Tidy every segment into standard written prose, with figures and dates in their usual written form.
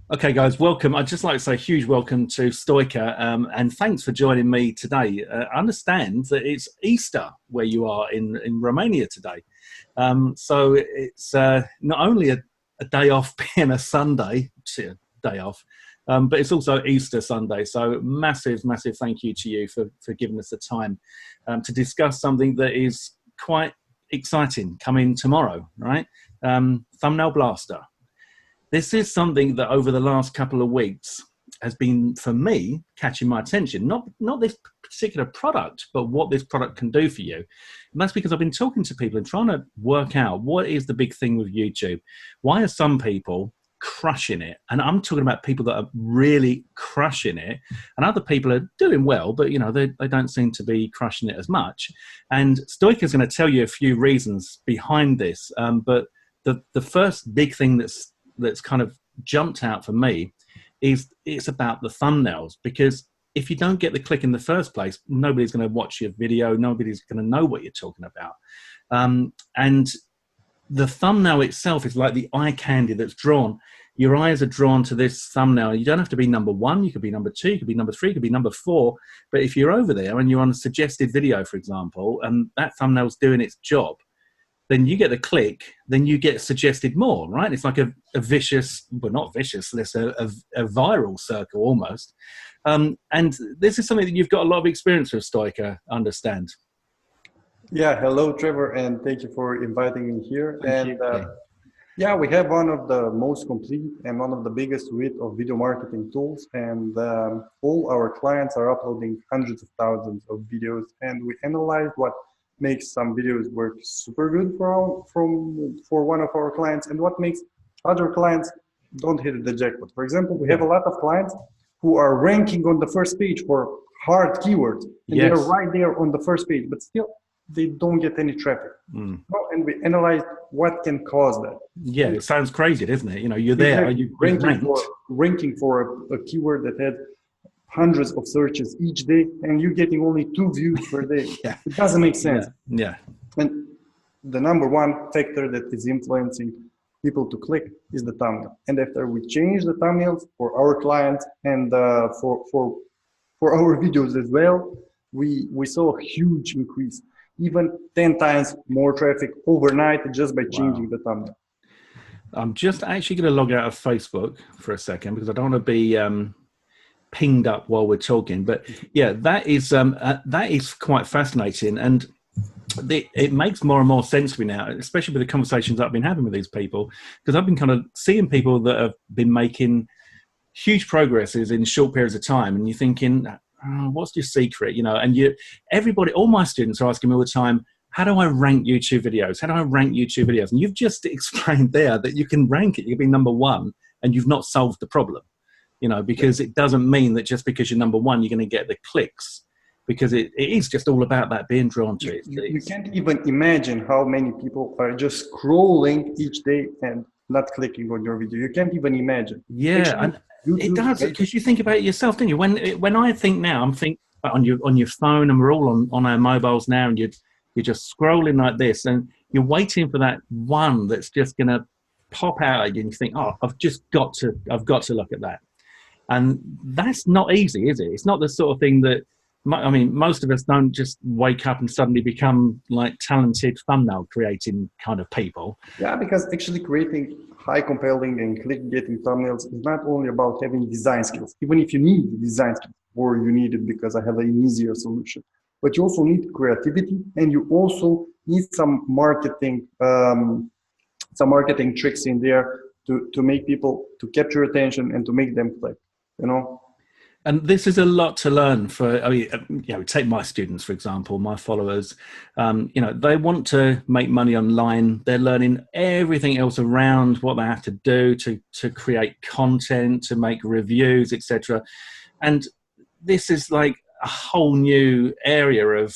Okay, guys, welcome. I'd just like to say a huge welcome to Stoica, and thanks for joining me today. I understand that it's Easter where you are in Romania today. So it's not only a day off being a Sunday, day off, but it's also Easter Sunday. So massive, massive thank you to you for giving us the time to discuss something that is quite exciting coming tomorrow, right? Thumbnail Blaster. This is something that over the last couple of weeks has been, for me, catching my attention. Not this particular product, but what this product can do for you. And that's because I've been talking to people and trying to work out what is the big thing with YouTube. Why are some people crushing it? And I'm talking about people that are really crushing it, and other people are doing well, but they don't seem to be crushing it as much. And Stoica is going to tell you a few reasons behind this. But the first big thing that's kind of jumped out for me is it's about the thumbnails, because if you don't get the click in the first place, nobody's going to watch your video, nobody's going to know what you're talking about. And the thumbnail itself is like the eye candy that's drawn. Your eyes are drawn to this thumbnail. You don't have to be number one, you could be number two, you could be number three, you could be number four, but if you're over there and you're on a suggested video, for example, and that thumbnail's doing its job, then you get the click, then you get suggested more, right? It's like a vicious, well, not vicious, there's a viral circle almost. And this is something that you've got a lot of experience with, Stoica, I understand. Yeah, hello, Trevor, and thank you for inviting me here. Thank you. Yeah, we have one of the most complete and one of the biggest suite of video marketing tools, and all our clients are uploading hundreds of thousands of videos, and we analyze what makes some videos work super good for one of our clients, and what makes other clients don't hit the jackpot. For example, we have a lot of clients who are ranking on the first page for hard keywords, and they're right there on the first page, but still they don't get any traffic. And we analyze what can cause that. Yeah, it sounds crazy, doesn't it? You're there, you ranking for a keyword that had hundreds of searches each day, and you're getting only 2 views per day. Yeah. It doesn't make sense. Yeah. And the number one factor that is influencing people to click is the thumbnail. And after we change the thumbnails for our clients and for our videos as well, we saw a huge increase, even 10 times more traffic overnight just by changing the thumbnail. I'm just actually going to log out of Facebook for a second because I don't want to be pinged up while we're talking, but yeah, that is quite fascinating, and it makes more and more sense to me now, especially with the conversations I've been having with these people, because I've been kind of seeing people that have been making huge progresses in short periods of time, and you're thinking, what's your secret? Everybody, all my students are asking me all the time, how do I rank YouTube videos? How do I rank YouTube videos? And you've just explained there that you can rank it, you can be number one, and you've not solved the problem. Because it doesn't mean that just because you're number one, you're going to get the clicks, because it is just all about that being drawn to it. You can't even imagine how many people are just scrolling each day and not clicking on your video. You can't even imagine. Yeah, and it does, because you think about it yourself, don't you? When I think now, I'm thinking on your phone, and we're all on our mobiles now, and you're just scrolling like this, and you're waiting for that one that's just going to pop out at you, and you think, oh, I've got to look at that. And that's not easy, is it? It's not the sort of thing that, most of us don't just wake up and suddenly become like talented thumbnail creating kind of people. Yeah, because actually creating high compelling and click-getting thumbnails is not only about having design skills, even if you need design skills, or you need it because I have an easier solution. But you also need creativity, and you also need some marketing tricks in there to make people, to capture attention and to make them click. And this is a lot to learn for, take my students, for example, my followers, they want to make money online. They're learning everything else around what they have to do to create content, to make reviews, etc. And this is like a whole new area of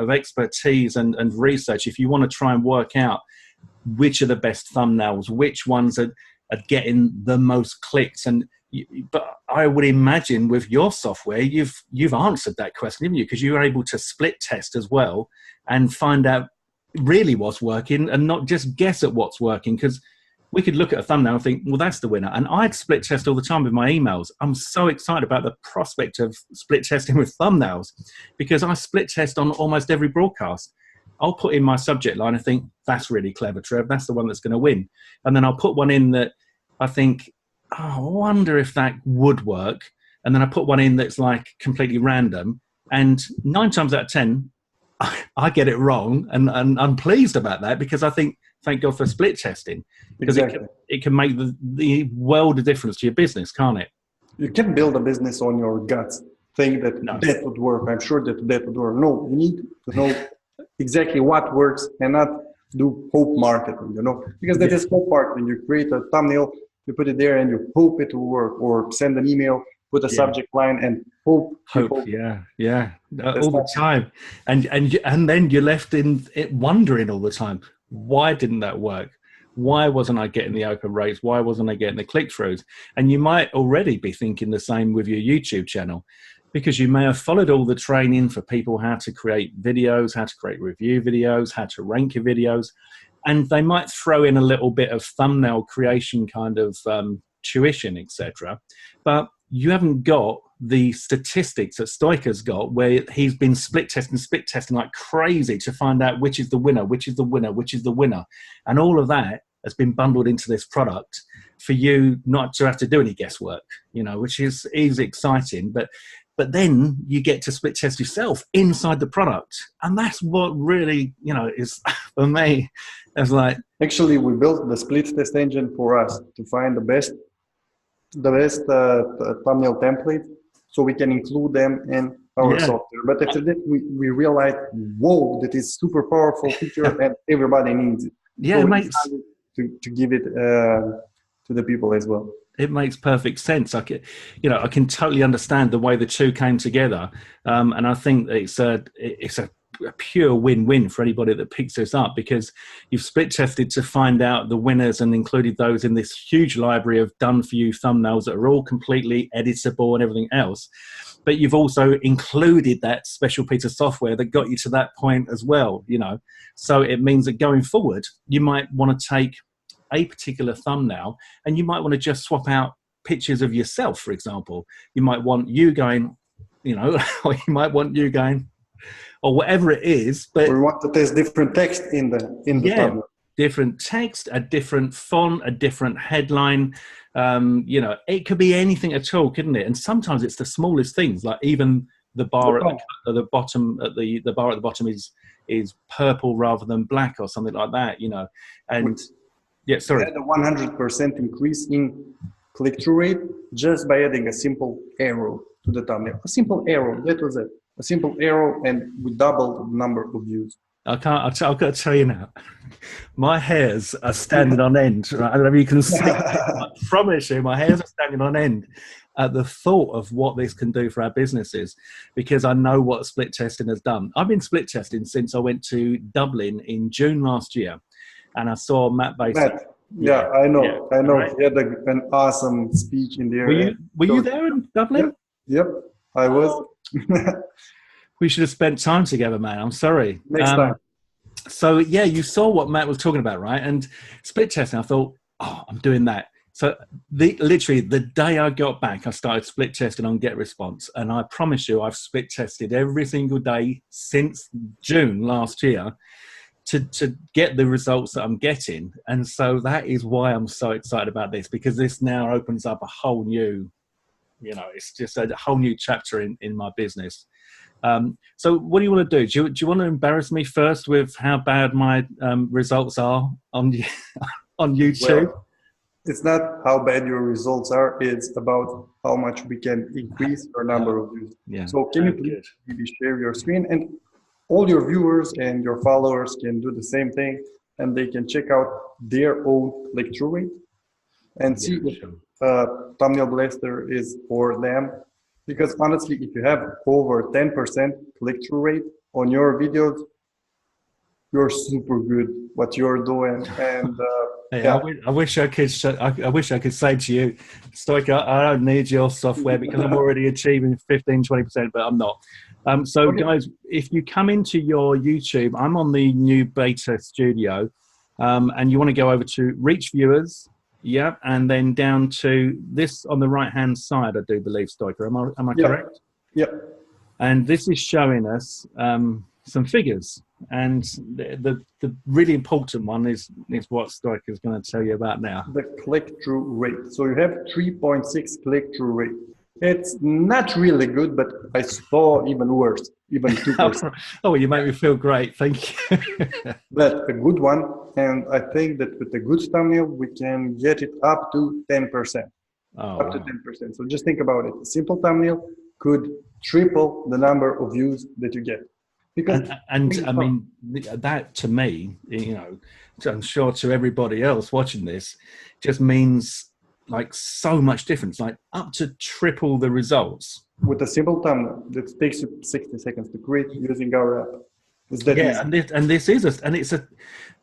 expertise and research. If you want to try and work out which are the best thumbnails, which ones are getting the most clicks, but I would imagine with your software, you've answered that question, haven't you? Because you're able to split test as well and find out really what's working, and not just guess at what's working. Because we could look at a thumbnail and think, well, that's the winner. And I'd split test all the time with my emails. I'm so excited about the prospect of split testing with thumbnails because I split test on almost every broadcast. I'll put in my subject line and think, that's really clever, Trev. That's the one that's going to win. And then I'll put one in that I think, oh, I wonder if that would work. And then I put one in that's like completely random. And 9 times out of 10, I get it wrong. And I'm pleased about that because I think, thank God for split testing, because Exactly. it can make the world of difference to your business, can't it? You can build a business on your guts, think that that would work. I'm sure that would work. No, you need to know exactly what works and not do hope marketing, you know, because that is hope marketing. You create a thumbnail, you put it there and you hope it will work, or send an email, put a subject line and hope. Yeah, all the time. And then you're left in it wondering all the time, why didn't that work? Why wasn't I getting the open rates? Why wasn't I getting the click-throughs? And you might already be thinking the same with your YouTube channel, because you may have followed all the training for people how to create videos, how to create review videos, how to rank your videos. And they might throw in a little bit of thumbnail creation kind of tuition, etc. But you haven't got the statistics that Stoica's got, where he's been split testing like crazy to find out which is the winner, which is the winner, which is the winner. And all of that has been bundled into this product for you not to have to do any guesswork, you know, which is exciting. But then you get to split test yourself inside the product. And that's what really, you know, is for me, it's like... Actually, we built the split test engine for us to find the best thumbnail template so we can include them in our software. But after that, we realized, whoa, that is super powerful feature and everybody needs it. Yeah, so it makes... to give it to the people as well. It makes perfect sense. I can totally understand the way the two came together, and I think it's a pure win-win for anybody that picks this up, because you've split tested to find out the winners and included those in this huge library of done-for-you thumbnails that are all completely editable and everything else. But you've also included that special piece of software that got you to that point as well. You know, so it means that going forward, you might want to take a particular thumbnail and you might want to just swap out pictures of yourself, for example. You might want you going, you know, or you might want you going, or whatever it is. But we want to test different text in the thumbnail. Different text, a different font, a different headline. You know, it could be anything at all, couldn't it? And sometimes it's the smallest things, like even the bar at the bottom, the bar at the bottom is purple rather than black or something like that, you know. And yeah, sorry. We had a 100% increase in click-through rate just by adding a simple arrow to the thumbnail. A simple arrow, that was it. A simple arrow, and we doubled the number of views. I've got to tell you now, my hairs are standing on end. Right? I don't know if you can see. I promise you, my hairs are standing on end at the thought of what this can do for our businesses, because I know what split testing has done. I've been split testing since I went to Dublin in June last year, and I saw Matt Baser. Yeah, I know. Right? He had an awesome speech in there. Were you there in Dublin? Yep, I was. We should have spent time together, man. I'm sorry. Next time. So yeah, you saw what Matt was talking about, right? And split testing, I thought, oh, I'm doing that. So literally the day I got back, I started split testing on GetResponse. And I promise you, I've split tested every single day since June last year to get the results that I'm getting. And so that is why I'm so excited about this, because this now opens up a whole new, you know, it's just a whole new chapter in my business. So what do you want to do? Do you want to embarrass me first with how bad my results are on YouTube? Well, it's not how bad your results are. It's about how much we can increase your number of views. Yeah. So can you please maybe share your screen, and all your viewers and your followers can do the same thing, and they can check out their own click-through rate and see if Thumbnail Blaster is for them. Because honestly, if you have over 10% click-through rate on your videos, you're super good what you're doing. And I wish I could say to you, Stoica, I don't need your software because I'm already achieving 15-20%, but I'm not. So guys, if you come into your YouTube, I'm on the new beta studio. And you want to go over to reach viewers. Yeah, and then down to this on the right-hand side, I do believe, Stoica. Am I Yeah. correct? Yeah. And this is showing us some figures. And the really important one is what Stoica is going to tell you about now. The click-through rate. So you have 3.6 click-through rate. It's not really good, but I saw even worse, even 2%. Oh, you make me feel great. Thank you. But a good one, and I think that with a good thumbnail, we can get it up to 10%. Oh, Up to 10%. So just think about it. A simple thumbnail could triple the number of views that you get. Because and I mean, that to me, you know, I'm sure to everybody else watching this, just means like so much difference, like up to triple the results. With a simple thumbnail that takes you 60 seconds to create using our app. It's that easy. And this is I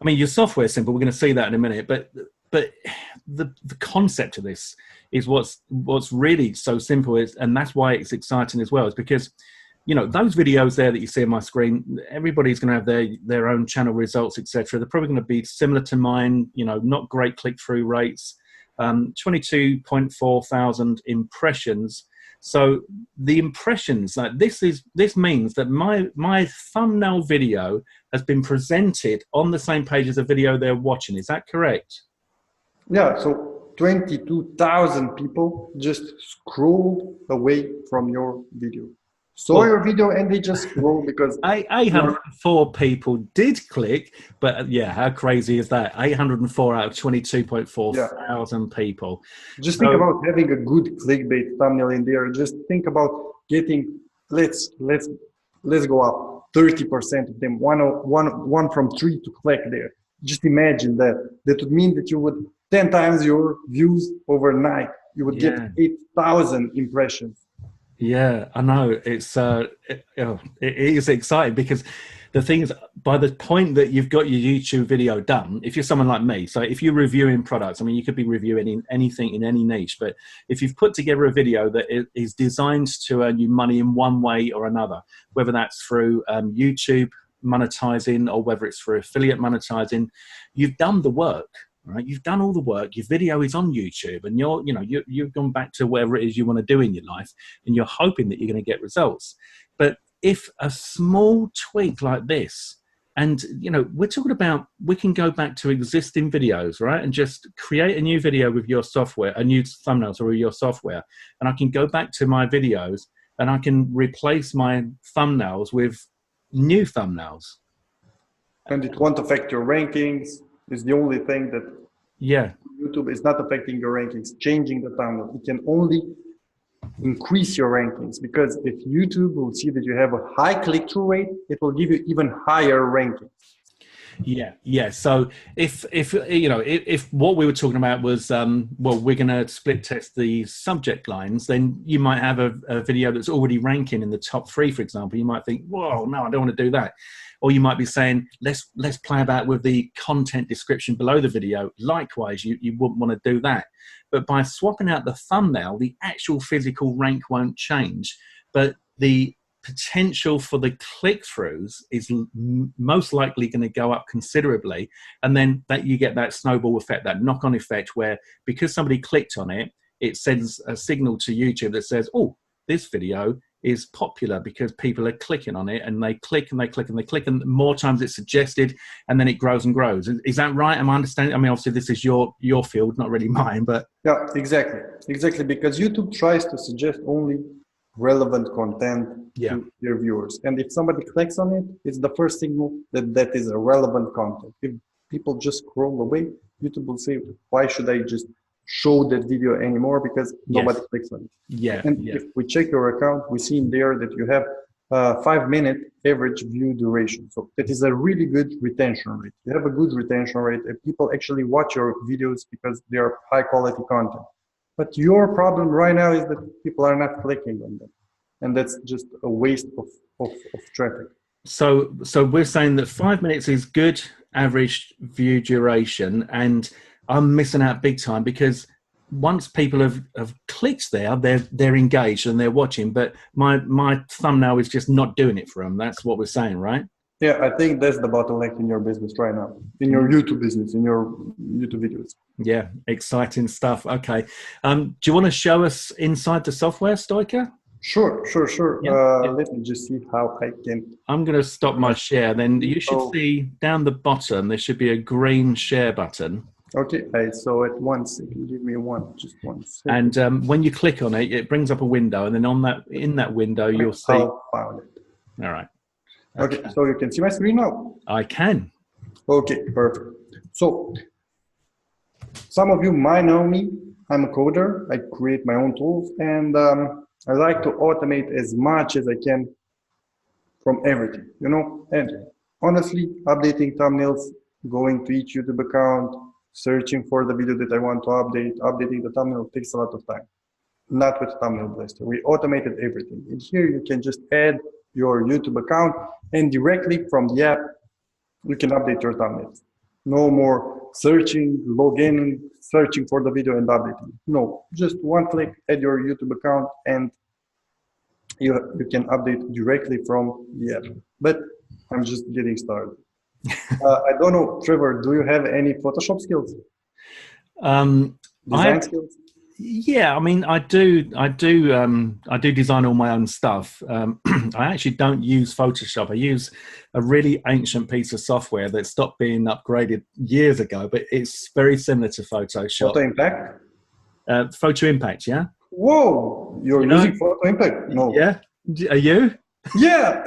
mean, your software is simple. We're going to see that in a minute, but the concept of this is what's really so simple is, and that's why it's exciting as well, is because, you know, those videos there that you see on my screen, everybody's going to have their own channel results, etc. They're probably going to be similar to mine, you know, not great click-through rates, 22.4 thousand impressions. So the impressions, like this means that my thumbnail video has been presented on the same page as the video they're watching. Is that correct? Yeah, so 22,000 people just scrolled away from your video. Saw your video and they just scroll because 804 people did click, but yeah, how crazy is that? 804 out of 22.4 thousand people. Just think about having a good clickbait thumbnail in there. Just think about getting, let's go up 30% of them, one from three to click there. Just imagine that. That would mean that you would 10 times your views overnight. You would get 8,000 impressions. Yeah, I know. It is exciting because the thing is, by the point that you've got your YouTube video done, if you're someone like me, so if you're reviewing products, I mean, you could be reviewing anything in any niche, but if you've put together a video that is designed to earn you money in one way or another, whether that's through YouTube monetizing or whether it's for affiliate monetizing, you've done the work. Right, you've done all the work. Your video is on YouTube, and you've gone back to whatever it is you want to do in your life, and you're hoping that you're going to get results. But if a small tweak like this, and we're talking about, we can go back to existing videos, right, and just create a new video with your software, a new thumbnails or your software, and I can go back to my videos and I can replace my thumbnails with new thumbnails, and it won't affect your rankings. Is the only thing that YouTube is not affecting your rankings, changing the thumbnail. It can only increase your rankings, because if YouTube will see that you have a high click-through rate, it will give you even higher rankings. Yeah. So if what we were talking about was we're going to split test the subject lines, then you might have a video that's already ranking in the top 3, for example. You might think, whoa, no, I don't want to do that. Or you might be saying, let's play about with the content description below the video. Likewise, you wouldn't want to do that. But by swapping out the thumbnail, the actual physical rank won't change, but the potential for the click-throughs is most likely going to go up considerably. And then that you get that snowball effect, that knock-on effect, where because somebody clicked on it, it sends a signal to YouTube that says, oh, this video is popular because people are clicking on it, and they click and they click and they click, and more times it's suggested, and then it grows and grows. Is that right? Am I understanding? I mean, obviously this is your field, not really mine, but yeah, exactly, because YouTube tries to suggest only relevant content to their viewers, and if somebody clicks on it, it's the first signal that is a relevant content. If people just scroll away, YouTube will say, why should I just show that video anymore, because nobody clicks on it. If we check your account, we see in there that you have 5-minute average view duration. So that is a really good retention rate. You have a good retention rate, and people actually watch your videos because they are high quality content. But your problem right now is that people are not clicking on them, and that's just a waste of traffic. So we're saying that 5 minutes is good average view duration, and I'm missing out big time, because once people have clicked there, they're engaged and they're watching, but my thumbnail is just not doing it for them. That's what we're saying, right? Yeah, I think that's the bottleneck in your business right now, in your YouTube business, in your YouTube videos. Yeah, exciting stuff. Okay. Do you want to show us inside the software, Stoica? Sure, sure, sure. Yeah. Let me just see how I can. I'm going to stop my share. Then you should Oh, see down the bottom, there should be a green share button. okay, I saw it. 1 second. Give me just 1 second. And when you click on it, it brings up a window. And then in that window, you'll see. I found it. All right. Okay, so you can see my screen now? I can. Okay, perfect. So some of you might know me. I'm a coder. I create my own tools, and I like to automate as much as I can from everything, you know. And honestly, updating thumbnails, going to each YouTube account, searching for the video that I want to update, updating the thumbnail takes a lot of time. Not with Thumbnail Blaster. We automated everything. And here you can just add your YouTube account, and directly from the app, you can update your thumbnails. No more searching, logging, searching for the video and updating. No, just one click, add your YouTube account, and you can update directly from the app. But I'm just getting started. I don't know, Trevor, do you have any Photoshop skills? Design skills? Yeah, I mean, I do design all my own stuff. I actually don't use Photoshop. I use a really ancient piece of software that stopped being upgraded years ago, but it's very similar to Photoshop. Photo Impact? Photo Impact, yeah. Whoa, you're using Photo Impact? No. Yeah, are you? Yeah.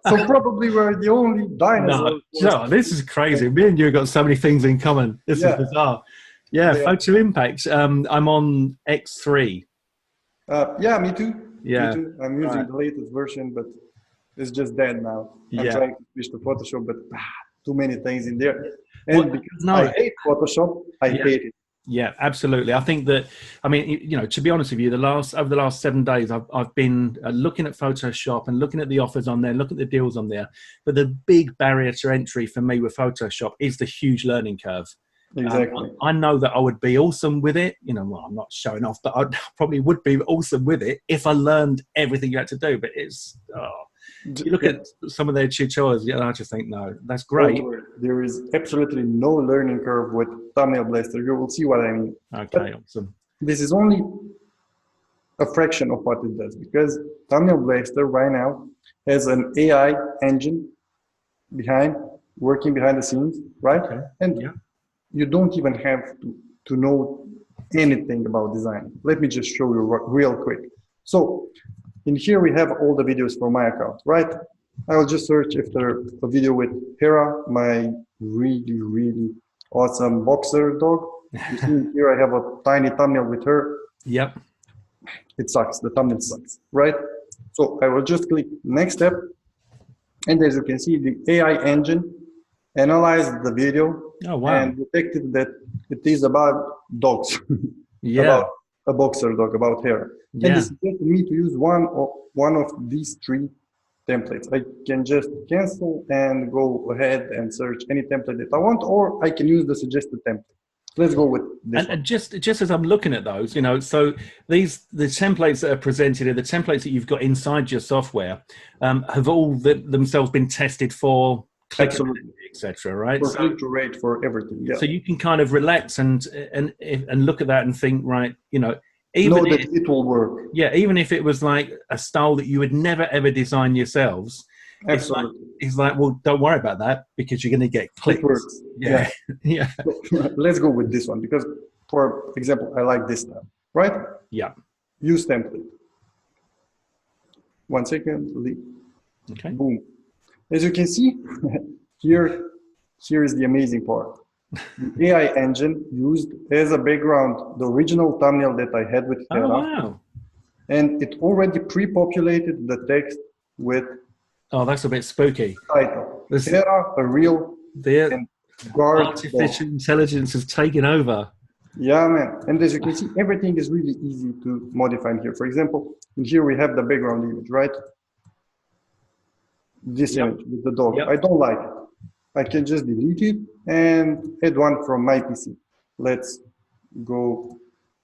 So probably we're the only dinosaurs. No, this is crazy. Me and you have got so many things in common. This is bizarre. Yeah, Photo Impact. I'm on X3. Yeah, me too. Yeah. Me too. I'm using the latest version, but it's just dead now. I'm trying to switch to Photoshop, but too many things in there. And because I hate Photoshop, I hate it. Yeah, absolutely. I think that, I mean, you know, to be honest with you, over the last 7 days, I've been looking at Photoshop and looking at the offers on there, looking at the deals on there. But the big barrier to entry for me with Photoshop is the huge learning curve. Exactly. I know that I would be awesome with it. You know, well, I'm not showing off, but I probably would be awesome with it if I learned everything you had to do. But it's, you look at some of their tutorials, I just think, no, that's great. There is absolutely no learning curve with Thumbnail Blaster. You will see what I mean. Okay, awesome. This is only a fraction of what it does, because Thumbnail Blaster right now has an AI engine working behind the scenes, right? Okay. And you don't even have to know anything about design. Let me just show you real quick. So in here we have all the videos from my account, right? I will just search after a video with Hera, my really, really awesome boxer dog. You see here I have a tiny thumbnail with her. Yep. It sucks, the thumbnail sucks, right? So I will just click next step. And as you can see, the AI engine analyzed the video and detected that it is about dogs. About a boxer dog, about hair. And it suggested me to use one of these 3 templates. I can just cancel and go ahead and search any template that I want, or I can use the suggested template. Let's go with this one. And just as I'm looking at those, you know, so the templates that are presented here, the templates that you've got inside your software, have all themselves been tested for Absolutely, etc. Right? For click-through rate, for everything. Yeah. So you can kind of relax and look at that and think, right, you know, even know that it will work. Yeah, even if it was like a style that you would never ever design yourselves. Absolutely. It's like, well, don't worry about that because you're going to get clicks. It works. Yeah. Yeah. So, let's go with this one because, for example, I like this style, right? Yeah. Use template. 1 second. Leave. Okay. Boom. As you can see, here is the amazing part. The AI engine used as a background the original thumbnail that I had with Hera. Oh, wow. And it already pre-populated the text with... Oh, that's a bit spooky. Title. Hera, a real... Artificial intelligence has taken over. Yeah, man. And as you can see, everything is really easy to modify in here. For example, in here we have the background image, right? This image with the dog. I don't like it. I can just delete it and add one from my PC. Let's go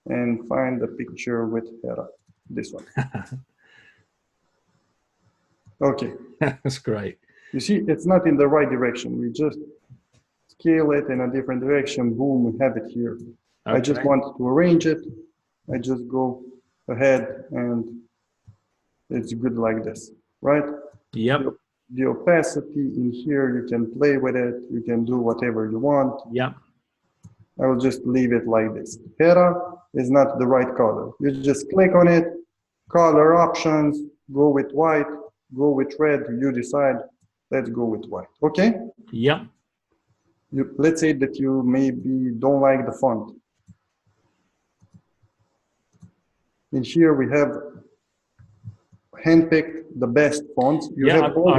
and find the picture with Hera. This one. Okay. That's great. You see, it's not in the right direction. We just scale it in a different direction. Boom, we have it here. Okay. I just want to arrange it. I just go ahead and it's good like this, right? Yep. The opacity in here, you can play with it. You can do whatever you want. Yep. I will just leave it like this. Hera is not the right color. You just click on it, color options, go with white, go with red, you decide. Let's go with white, okay? Yep. Let's say that you maybe don't like the font. In here we have handpicked the best fonts. You have all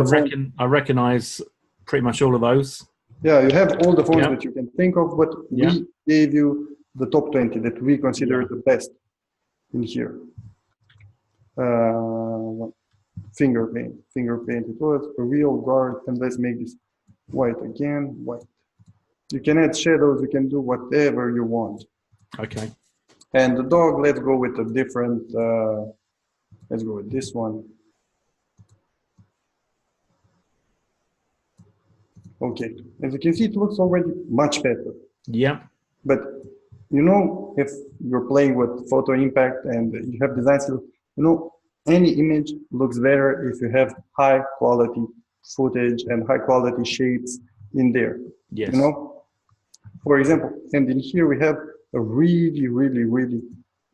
I recognize pretty much all of those. Yeah, you have all the fonts that you can think of, but we gave you the top 20 that we consider the best in here. Finger paint it was a real guard, and let's make this white again, white. You can add shadows, you can do whatever you want. Okay. And the dog, let's go with a different, let's go with this one. Okay, as you can see, it looks already much better. Yeah. But you know, if you're playing with photo impact and you have design skills, you know, any image looks better if you have high quality footage and high quality shapes in there. Yes. You know, for example, and in here we have a really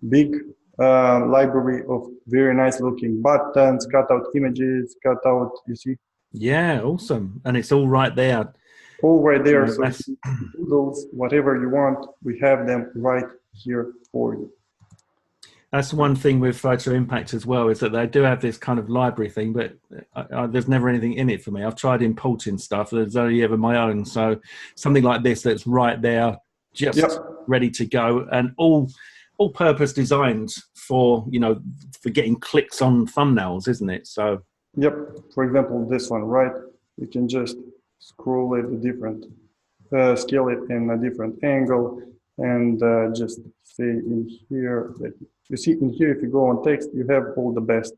big library of very nice looking buttons, cutout images, cutout, you see. Yeah, awesome. And it's all right there. All right there. So doodles, whatever you want, we have them right here for you. That's one thing with Photo Impact as well, is that they do have this kind of library thing, but there's never anything in it for me. I've tried importing stuff. There's only ever my own. So something like this that's right there, just ready to go, and all purpose designed for, you know, for getting clicks on thumbnails, isn't it? So. Yep. For example, this one, right? You can just scroll it a different, scale it in a different angle, and just say in here that you see in here, if you go on text, you have all the best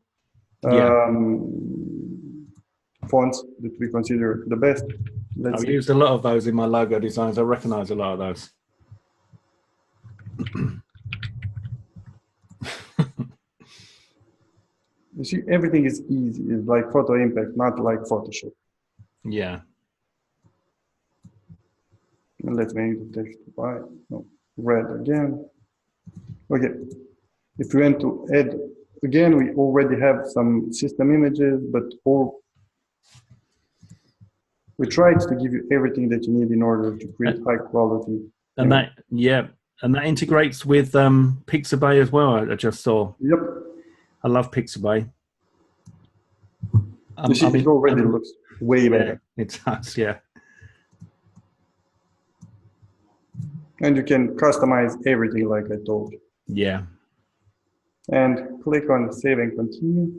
fonts that we consider the best. I've used a lot of those in my logo designs. I recognize a lot of those. You see, everything is easy. It's like Photo Impact, not like Photoshop. Yeah. And let's make the text white, no, red again. Okay. If you want to add, again, we already have some system images, but we tried to give you everything that you need in order to create high quality. And that, and that integrates with Pixabay as well. I just saw. Yep. I love Pixabay. You see, it already looks way better. It does, yeah. And you can customize everything like I told you. Yeah. And click on Save and Continue.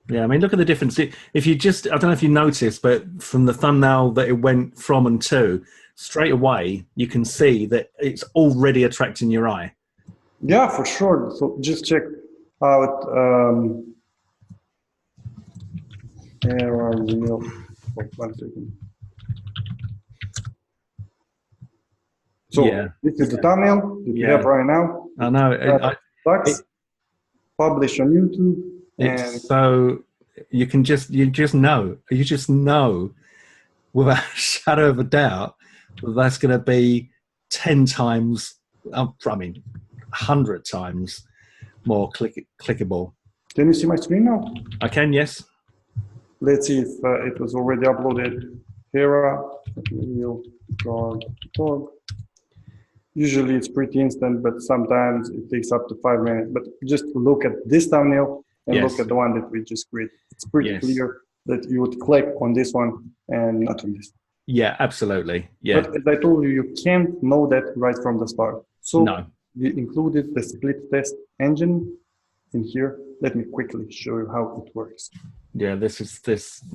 Yeah, I mean, look at the difference. If you just, I don't know if you noticed, but from the thumbnail that it went from and to, straight away, you can see that it's already attracting your eye. Yeah, for sure. So just check out one second. So this is the thumbnail that you have right now. I know. Publish on YouTube. It's so you just know without a shadow of a doubt that's going to be 10 times, I mean, 100 times more clickable. Can you see my screen now? I can, yes. Let's see if it was already uploaded. Hera, real dog. Usually it's pretty instant, but sometimes it takes up to 5 minutes. But just look at this thumbnail and look at the one that we just created. It's pretty clear that you would click on this one and not on this. Yeah, absolutely. Yeah. But as I told you, you can't know that right from the start. So we included the split test engine in here. Let me quickly show you how it works. Yeah,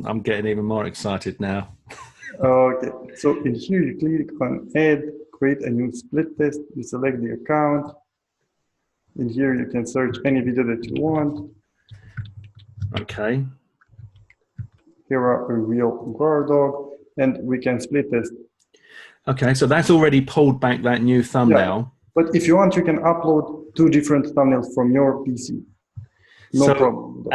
I'm getting even more excited now. Okay, so in here you click on Add, create a new split test. You select the account. In here you can search any video that you want. Okay. here are a real guard dog, and we can split test. Okay, so that's already pulled back that new thumbnail. Yeah, but if you want, you can upload 2 different thumbnails from your PC. No So, problem.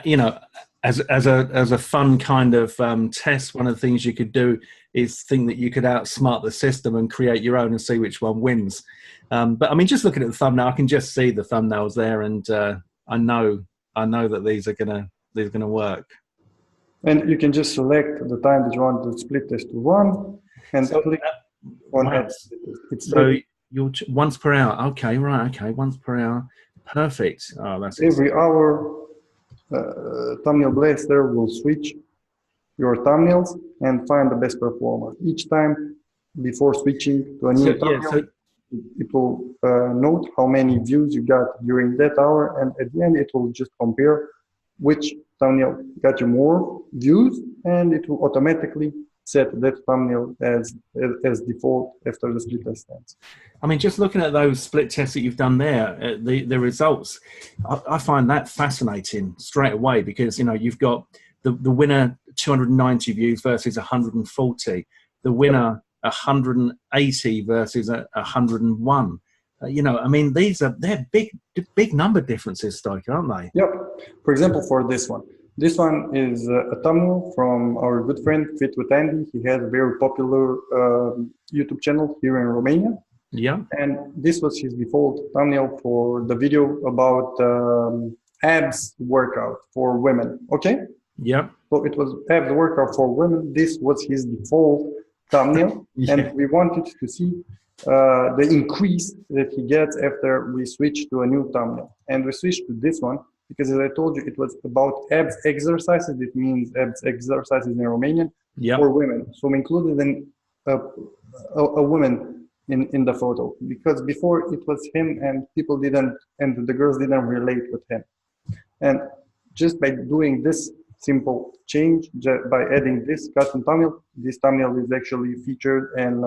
you know, as a fun kind of test, one of the things you could do is think that you could outsmart the system and create your own and see which one wins. But I mean, just looking at the thumbnail, I can just see the thumbnails there, and I know that these are gonna work. And you can just select the time that you want the split test to run, and So, click on wow. add split test. It's So you're once per hour. Okay, right. Okay, once per hour. Perfect. Oh, that's every hour. Thumbnail Blaster will switch your thumbnails and find the best performer. Each time before switching to a new thumbnail, it will note how many views you got during that hour, and at the end it will just compare which thumbnail got you more views, and it will automatically set that thumbnail as default after the split test ends. I mean, just looking at those split tests that you've done there, the results, I find that fascinating straight away, because, you know, you've got the winner 290 views versus 140, the winner 180 versus 101. You know, I mean, they're big number differences, Stoica, aren't they? Yep. For example, for this one. This one is a thumbnail from our good friend Fit with Andy. He has a very popular YouTube channel here in Romania. Yeah. And this was his default thumbnail for the video about abs workout for women. Okay? Yeah. So it was abs workout for women. This was his default thumbnail. Yeah. And we wanted to see the increase that he gets after we switch to a new thumbnail. And we switched to this one because, as I told you, it was about abs exercises. It means abs exercises in Romanian for women. So we included a woman in the photo, because before it was him and people didn't, and the girls didn't relate with him. And just by doing this simple change, by adding this custom thumbnail, this thumbnail is actually featured in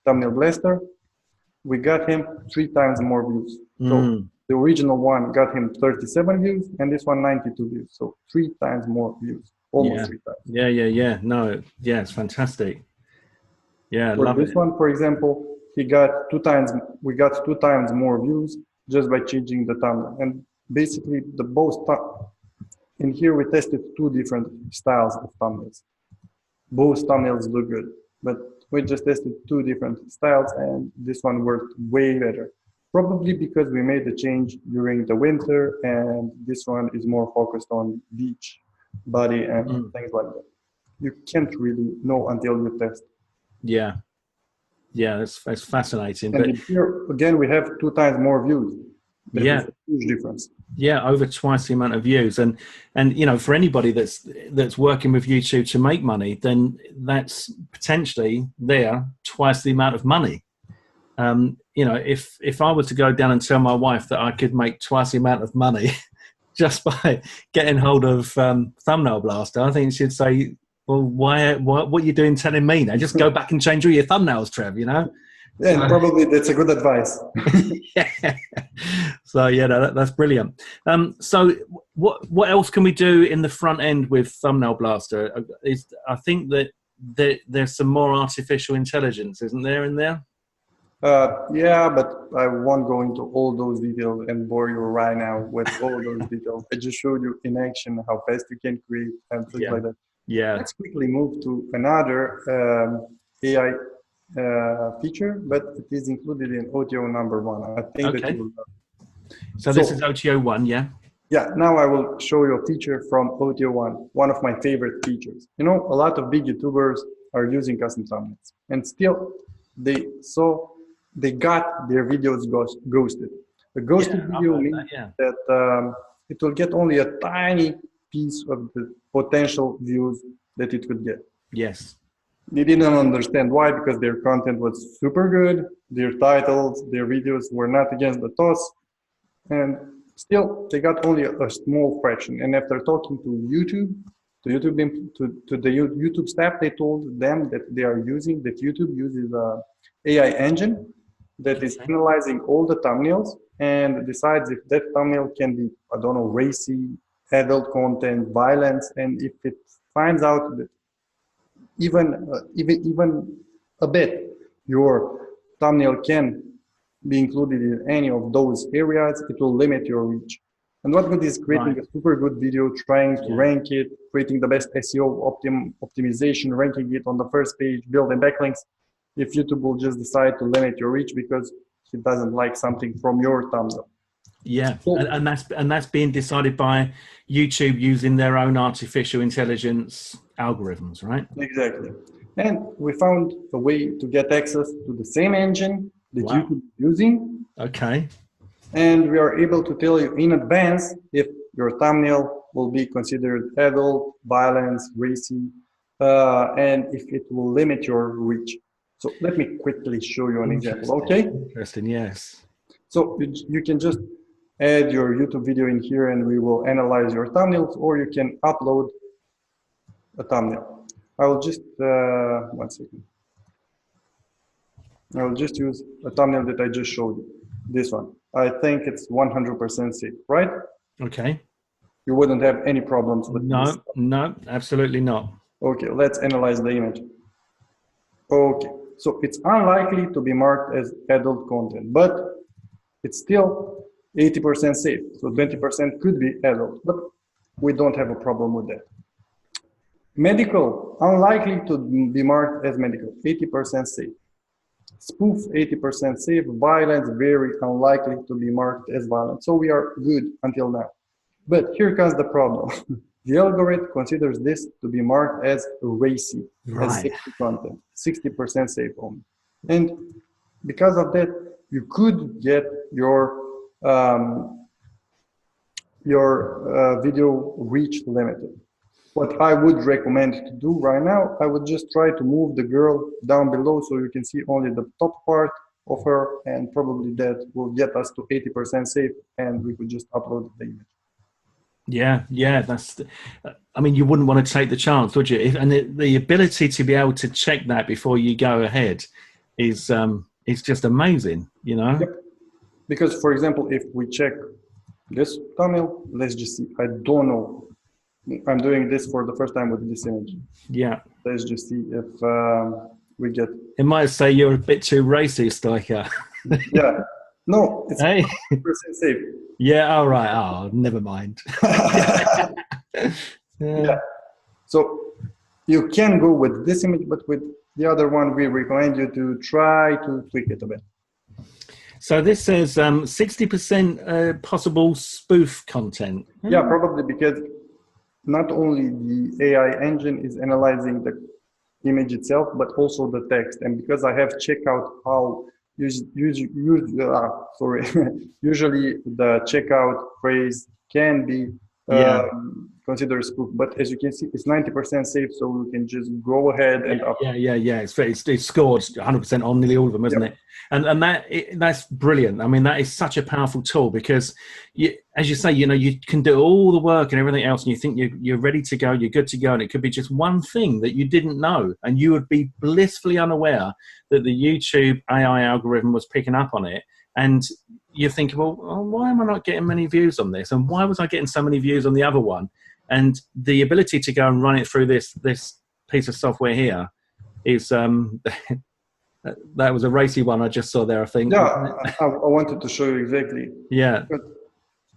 Thumbnail Blaster. We got him 3 times more views. So the original one got him 37 views, and this one 92 views. So 3 times more views, almost 3 times. Yeah. No, yeah, it's fantastic. Yeah, for this one, for example, we got 2 times more views just by changing the thumbnail. And basically, in here we tested 2 different styles of thumbnails. Both thumbnails look good, but we just tested 2 different styles, and this one worked way better. Probably because we made the change during the winter, and this one is more focused on beach, body, and things like that. You can't really know until you test. Yeah, that's fascinating. And but here again, we have 2 times more views. That is a huge difference. Yeah, over twice the amount of views, and you know, for anybody that's working with YouTube to make money, then that's potentially twice the amount of money. You know, if I were to go down and tell my wife that I could make twice the amount of money just by getting hold of Thumbnail Blaster, I think she'd say, well, what are you doing telling me now? Just go back and change all your thumbnails, Trev, you know? Yeah, probably that's a good advice. Yeah. So yeah, that's brilliant. So what else can we do in the front end with Thumbnail Blaster? I think that there's some more artificial intelligence, isn't there, in there? Yeah, but I won't go into all those details and bore you right now with all those details. I just showed you in action how fast you can create and things like that. Yeah. Let's quickly move to another AI feature, but it is included in OTO number 1. I think that you will know. So this is OTO 1, yeah? Yeah, now I will show you a feature from OTO 1, one of my favorite features. You know, a lot of big YouTubers are using custom thumbnails, and still they got their videos ghosted. A ghosted video means that it will get only a tiny piece of the potential views that it could get. Yes. They didn't understand why, because their content was super good, their titles, their videos were not against the toss, and still they got only a small fraction. And after talking to YouTube, to the YouTube staff, they told them that YouTube uses a AI engine that is analyzing all the thumbnails and decides if that thumbnail can be, I don't know, racy, adult content, violence, and if it finds out that even a bit your thumbnail can be included in any of those areas, it will limit your reach. And what good is creating a super good video, trying to rank it, creating the best SEO optimization, ranking it on the first page, building backlinks, if YouTube will just decide to limit your reach because he doesn't like something from your thumbnail. Yeah, and that's being decided by YouTube using their own artificial intelligence algorithms, right? Exactly. And we found a way to get access to the same engine that YouTube is using. Okay. And we are able to tell you in advance if your thumbnail will be considered adult, violence, racy, and if it will limit your reach. So let me quickly show you an example, okay? Interesting, yes. So you can just add your YouTube video in here and we will analyze your thumbnails, or you can upload a thumbnail. I will just, one second. I will just use a thumbnail that I just showed you, this one. I think it's 100% safe, right? Okay. You wouldn't have any problems with this. No, absolutely not. Okay, let's analyze the image. Okay, so it's unlikely to be marked as adult content, but it's still 80% safe. So 20% could be adult, but we don't have a problem with that. Medical, unlikely to be marked as medical, 80% safe. Spoof, 80% safe. Violence, very unlikely to be marked as violent. So we are good until now. But here comes the problem. The algorithm considers this to be marked as racy, as safety content, 60% safe only. And because of that, you could get your video reach limited. What I would recommend to do right now, I would just try to move the girl down below so you can see only the top part of her, and probably that will get us to 80% safe, and we could just upload the image. Yeah, that's. I mean, you wouldn't want to take the chance, would you? And the ability to be able to check that before you go ahead is just amazing, you know. Yep. Because, for example, if we check this thumbnail, let's just see. I don't know. I'm doing this for the first time with this image. Yeah. Let's just see if we get. It might say you're a bit too racy, Stoica. Yeah. No, it's 100% safe. Yeah, all right. Oh, never mind. Yeah. So you can go with this image, but with the other one, we recommend you to try to tweak it a bit. So this says 60% possible spoof content. Yeah, probably because not only the AI engine is analyzing the image itself, but also the text. And because I have checked out how usually the checkout phrase can be considered spoof, but as you can see, it's 90% safe, so we can just go ahead and it's scored 100% on nearly all of them, isn't it? And that's brilliant. I mean, that is such a powerful tool because as you say, you know, you can do all the work and everything else, and you think you're ready to go, you're good to go, and it could be just one thing that you didn't know, and you would be blissfully unaware that the YouTube AI algorithm was picking up on it. And you think, well, why am I not getting many views on this? And why was I getting so many views on the other one? And the ability to go and run it through this piece of software here is that was a racy one I just saw there, I think. Yeah, I wanted to show you exactly. Yeah. But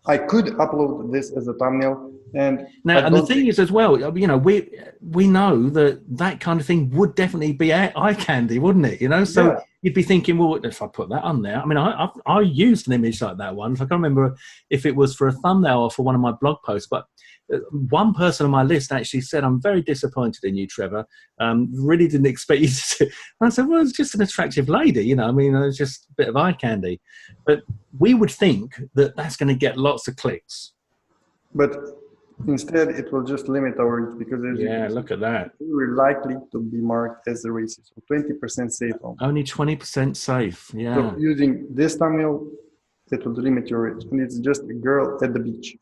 I could upload this as a thumbnail. And the thing is as well, you know, we know that kind of thing would definitely be eye candy, wouldn't it? You know, so you'd be thinking, well, if I put that on there, I mean, I used an image like that once. I can't remember if it was for a thumbnail or for one of my blog posts, but one person on my list actually said, "I'm very disappointed in you, Trevor. Really didn't expect you to." And I said, "Well, it's just an attractive lady, you know. I mean, it's just a bit of eye candy." But we would think that that's going to get lots of clicks. But instead, it will just limit our reach because look at that. We're likely to be marked as a racist, so 20% safe. Only 20% safe. Yeah. So using this thumbnail, it will limit your reach, and it's just a girl at the beach.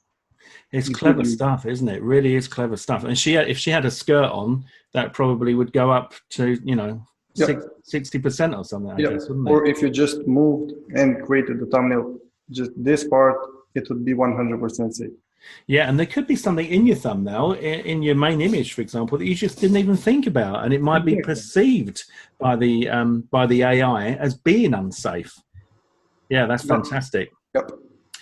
It's clever stuff, isn't it? Really is clever stuff. And if she had a skirt on, that probably would go up to 60% or something. I guess, wouldn't it? Or if you just moved and created the thumbnail, just this part, it would be 100% safe. Yeah, and there could be something in your thumbnail, in your main image, for example, that you just didn't even think about, and it might be Exactly. perceived by the AI as being unsafe. Yeah, that's Yep. fantastic. Yep.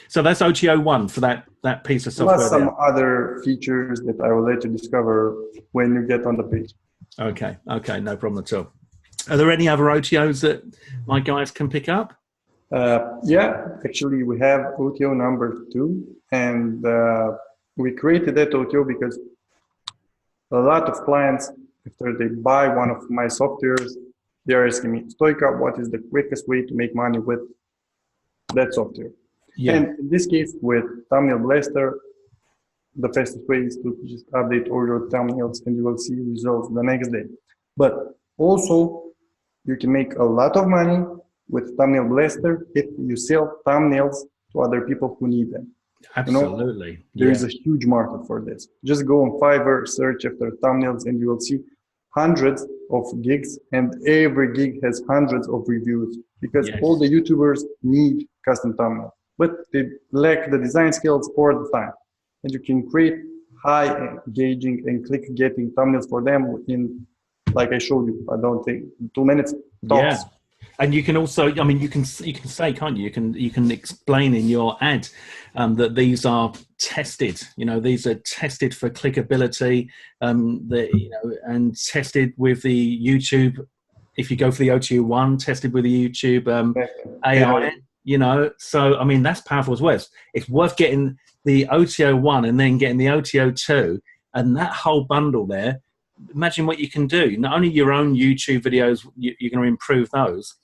So that's OTO1 for that piece of software Plus there. some other features that I will let you discover when you get on the page. Okay, okay, no problem at all. Are there any other OTOs that my guys can pick up? Yeah, actually, we have OTO number 2, and we created that OTO because a lot of clients, after they buy one of my softwares, they are asking me, Stoica, what is the quickest way to make money with that software? Yeah, And in this case, with Thumbnail Blaster, the fastest way is to just update all your thumbnails and you will see results the next day. But also, you can make a lot of money with Thumbnail Blaster if you sell thumbnails to other people who need them. You know, absolutely. there is Yeah, a huge market for this. Just go on Fiverr, search after thumbnails, and you will see hundreds of gigs, and every gig has hundreds of reviews because all yes. the YouTubers need custom thumbnails, but they lack the design skills or the time. And you can create high engaging and click getting thumbnails for them in, like I showed you, I don't think 2 minutes Yeah, tops. and you can also, I mean, you can say, can't you? You can explain in your ad that these are tested. You know, these are tested for clickability. And tested with the YouTube. If you go for the OTU1, tested with the YouTube AI. You know, so I mean, that's powerful as well. It's worth getting the OTO1 and then getting the OTO2 and that whole bundle there. Imagine what you can do. Not only your own YouTube videos, you're going to improve those.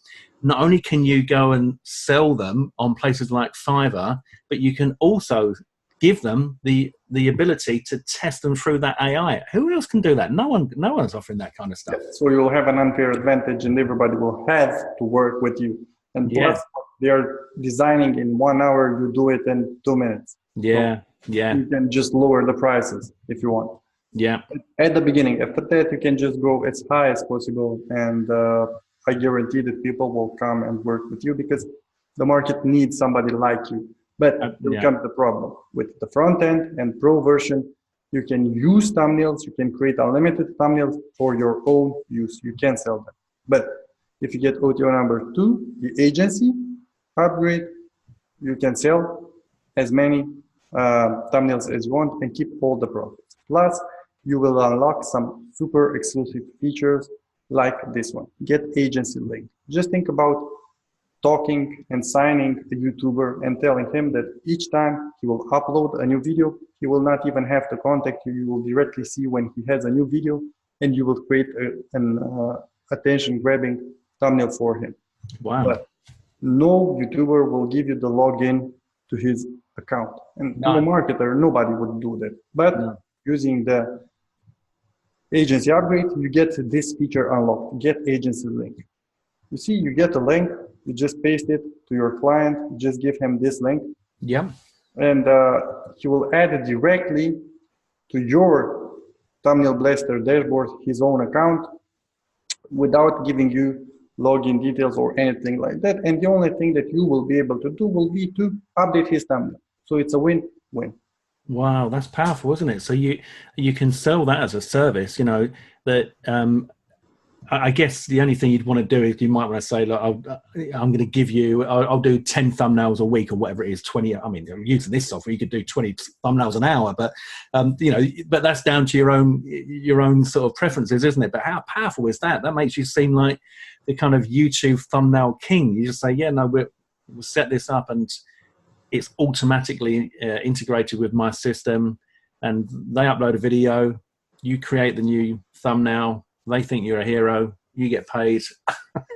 Not only can you go and sell them on places like Fiverr, but you can also give them the ability to test them through that AI. Who else can do that? No one's offering that kind of stuff. Yes. So you'll have an unfair advantage and everybody will have to work with you. And Yeah, plus, they are designing in 1 hour, you do it in 2 minutes. So yeah, yeah, you can just lower the prices if you want. yeah. At the beginning, after that, you can just go as high as possible. And I guarantee that people will come and work with you because the market needs somebody like you. But there Yeah. comes the problem with the front end and pro version. You can use thumbnails. You can create unlimited thumbnails for your own use. You can sell them. But if you get OTO number 2, the agency upgrade, you can sell as many thumbnails as you want and keep all the profits. Plus, you will unlock some super exclusive features like this one. Get agency link. Just think about talking and signing a YouTuber and telling him that each time he will upload a new video, he will not even have to contact you. You will directly see when he has a new video and you will create an attention-grabbing thumbnail for him. Wow. But no YouTuber will give you the login to his account. And to a No, marketer, nobody would do that. But no. using the agency upgrade, you get this feature unlocked, get agency link. You see, you get a link, you just paste it to your client, you just give him this link, Yeah. and he will add it directly to your Thumbnail Blaster dashboard, his own account, without giving you login details or anything like that. And the only thing that you will be able to do will be to update his thumbnail. So it's a win-win. Wow, that's powerful, isn't it? So you can sell that as a service, you know, that I guess the only thing you'd want to do is you might want to say, look, I'm going to give you, I'll do 10 thumbnails a week or whatever it is, 20. I mean, using this software, you could do 20 thumbnails an hour, but you know, but that's down to your own sort of preferences, isn't it? But how powerful is that? That makes you seem like the kind of YouTube thumbnail king. You just say, yeah, no, we'll set this up and it's automatically integrated with my system, and they upload a video, you create the new thumbnail, they think you're a hero, you get paid.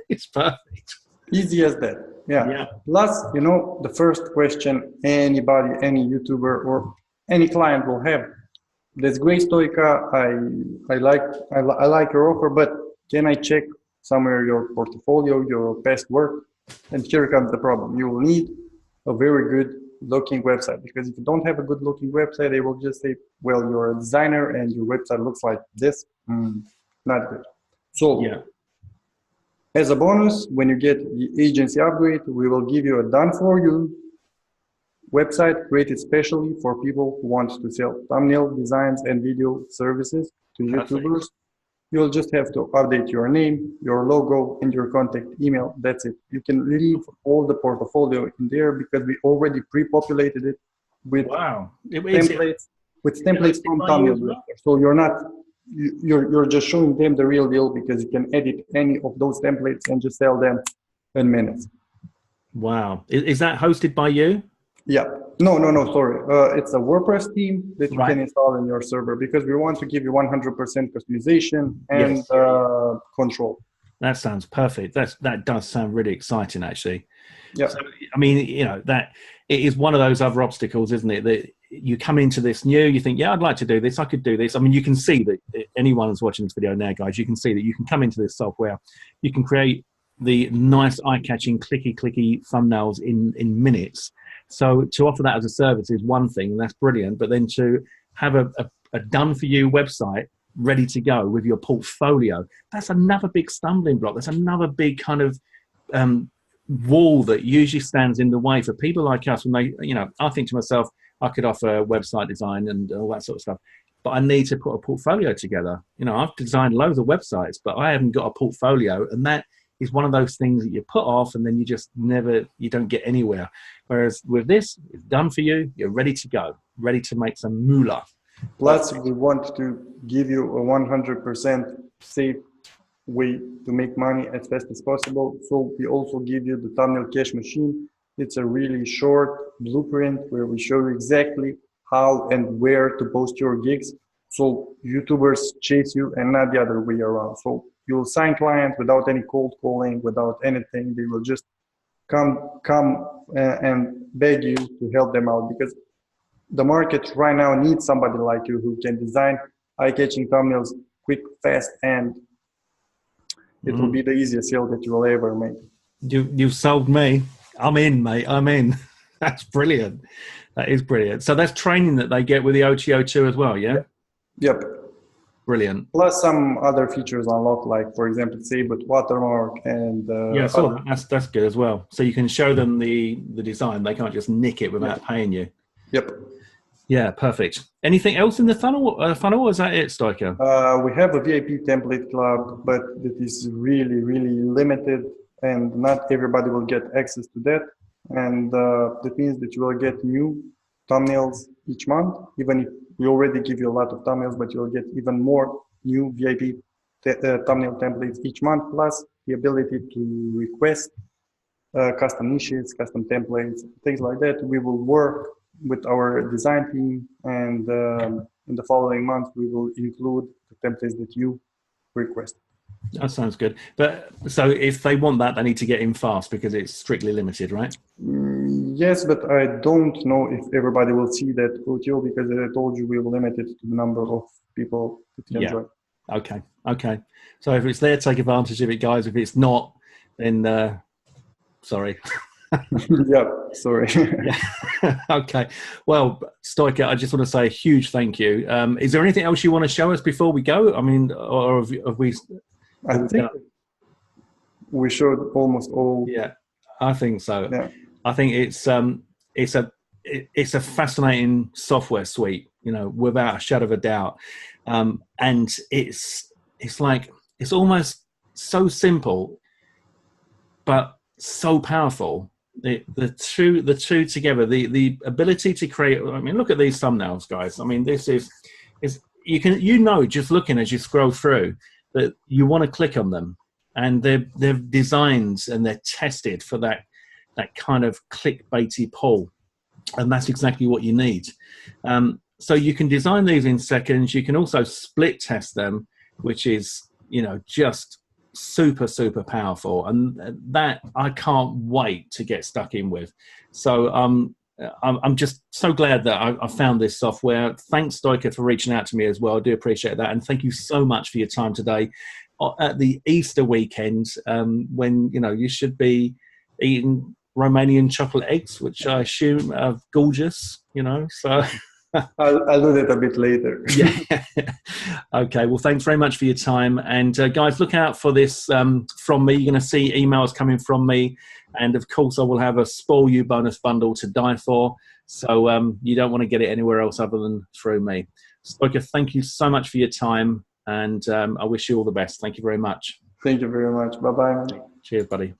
It's perfect. Easy as that. Yeah. Yeah. Plus, you know, the first question anybody, any YouTuber or any client will have. That's great, Stoica. I like your offer, but can I check somewhere your portfolio, your past work? And here comes the problem. You will need a very good looking website because if you don't have a good looking website, they will just say, well, you're a designer and your website looks like this. Not good. So Yeah. as a bonus, when you get the agency upgrade, we will give you a done for you website created specially for people who want to sell thumbnail designs and video services to Perfect. YouTubers. You'll just have to update your name, your logo, and your contact email. That's it. You can leave all the portfolio in there because we already pre-populated it with Wow. templates, from By you thumbnail as well? director. So you're not you're just showing them the real deal because you can edit any of those templates and just sell them in minutes. Wow. Is that hosted by you? Yeah. No, sorry. It's a WordPress theme that you Right. can install in your server because we want to give you 100% customization and Yes. control. That sounds perfect. That does sound really exciting, actually. Yeah. So, I mean, you know, that it is one of those other obstacles, isn't it? That you come into this new, you think, yeah, I'd like to do this. I could do this. I mean, you can see that anyone who's watching this video now, guys, you can see that you can come into this software. You can create the nice, eye-catching, clicky thumbnails in minutes. So to offer that as a service is one thing, and that's brilliant. But then to have a done-for-you website ready to go with your portfolio, that's another big stumbling block. That's another big kind of wall that usually stands in the way for people like us when they, you know, I think to myself, I could offer website design and all that sort of stuff, but I need to put a portfolio together. You know, I've designed loads of websites, but I haven't got a portfolio, and that is one of those things that you put off and then you just you don't get anywhere. Whereas with this, it's done for you, you're ready to go, ready to make some moolah. Plus, we want to give you a 100% safe way to make money as fast as possible. So we also give you the thumbnail cache machine. It's a really short blueprint where we show you exactly how and where to post your gigs. So YouTubers chase you and not the other way around. So you'll sign clients without any cold calling, without anything. They will just come and beg you to help them out because the market right now needs somebody like you who can design eye-catching thumbnails quick, fast, and it will be the easiest sale that you will ever make. You've sold me. I'm in, mate. I'm in. That's brilliant. That is brilliant. So that's training that they get with the OTO2 as well, yeah? Yep. Brilliant. Plus some other features unlocked, like for example, save with watermark and yeah, I saw that. That's good as well. So you can show them the design. They can't just nick it without paying you. Yep. Yeah, perfect. Anything else in the funnel? Or is that it, Stoica? We have a VIP template club, but it is really, really limited, and not everybody will get access to that. And that means that you will get new thumbnails each month, even if we already give you a lot of thumbnails, but you'll get even more new VIP thumbnail templates each month, plus the ability to request custom niches, custom templates, things like that. We will work with our design team, and in the following months, we will include the templates that you request. That sounds good. But so if they want that, they need to get in fast because it's strictly limited, right? Yes, but I don't know if everybody will see that OTO because as I told you, we will limit it to the number of people that can join. Okay. So if it's there, take advantage of it, guys. If it's not, then sorry. Yeah, sorry. Yeah. Okay. Well, Stoica, I just want to say a huge thank you. Is there anything else you want to show us before we go? I mean, or have we? I think we showed almost all. Yeah, I think so. Yeah. I think it's a fascinating software suite, you know, without a shadow of a doubt. And it's like it's almost so simple, but so powerful. The two together, the ability to create. I mean, look at these thumbnails, guys. I mean, this is you can just looking as you scroll through that you want to click on them, and they're designed and they're tested for that kind of clickbaity pull, and that's exactly what you need. So you can design these in seconds. You can also split test them, which is just super powerful, and that I can't wait to get stuck in with. So I'm just so glad that I found this software. Thanks, Stoica, for reaching out to me as well. I do appreciate that, and thank you so much for your time today at the Easter weekend, when you should be eating Romanian chocolate eggs, which I assume are gorgeous. So I'll do that a bit later. Yeah. Okay. Well, thanks very much for your time. And guys, look out for this from me. You're going to see emails coming from me. And of course, I will have a Spoil You bonus bundle to die for. So you don't want to get it anywhere else other than through me. Stoica, thank you so much for your time. And I wish you all the best. Thank you very much. Thank you very much. Bye-bye. Cheers, buddy.